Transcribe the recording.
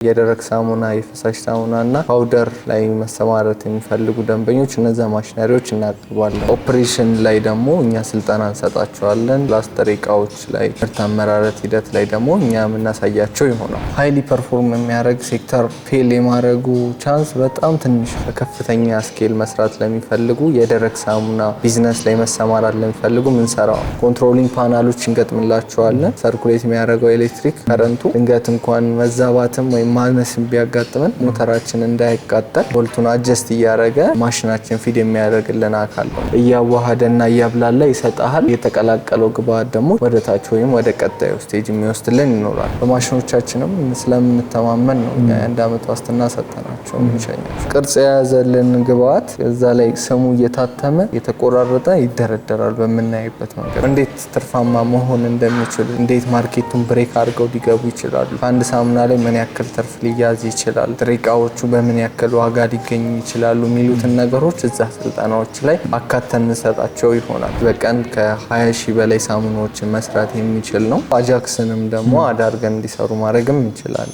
የደረቅ ሳሙና የፈሳሽ ሳሙናና ፓውደር ላይ መሰማራት የሚፈልጉ ደንበኞች እነዛ ማሽነሪዎች እናቀርባለን። ኦፕሬሽን ላይ ደግሞ እኛ ስልጠና እንሰጣቸዋለን። ፕላስተር እቃዎች ላይ ምርት አመራረት ሂደት ላይ ደግሞ እኛ የምናሳያቸው ይሆናል። ሃይሊ ፐርፎርም የሚያደርግ ሴክተር ፌል የማድረጉ ቻንስ በጣም ትንሽ። በከፍተኛ ስኬል መስራት ለሚፈልጉ የደረቅ ሳሙና ቢዝነስ ላይ መሰማራት ለሚፈልጉ ምንሰራው ኮንትሮሊንግ ፓናሎች እንገጥምላቸዋለን። ሰርኩሌት የሚያደርገው ኤሌክትሪክ ከረንቱ ድንገት እንኳን መዛባትም ወይም ማነስ ቢያጋጥመን ሞተራችን እንዳይቃጠል ቦልቱን አጀስት እያደረገ ማሽናችን ፊድ የሚያደርግልን አካል ነው። እያዋሃደና እያብላላ ይሰጣል። የተቀላቀለው ግብአት ደግሞ ወደ ታች ወይም ወደ ቀጣዩ ስቴጅ የሚወስድልን ይኖራል። በማሽኖቻችንም ስለምንተማመን ነው እኛ የአንድ አመት ዋስትና ሰጠናቸው እንሸኛቸው። ቅርጽ የያዘልን ግብአት እዛ ላይ ስሙ እየታተመ የተቆራረጠ ይደረደራል። በምናይበት መንገድ እንዴት ትርፋማ መሆን እንደሚችሉ፣ እንዴት ማርኬቱን ብሬክ አድርገው ሊገቡ ይችላሉ፣ አንድ ሳሙና ላይ ምን ያክል ትርፍ ሊያዝ ይችላል፣ ጥሬ እቃዎቹ በምን ያክል ዋጋ ሊገኙ ይችላሉ የሚሉትን ነገሮች እዛ ስልጠናዎች ላይ አካተን እንሰጣቸው ይሆናል። በቀን ከ20 ሺህ በላይ ሳሙናዎችን መስራት የሚችል ነው። አጃክስንም ደግሞ አዳርገን እንዲሰሩ ማድረግም እንችላለን።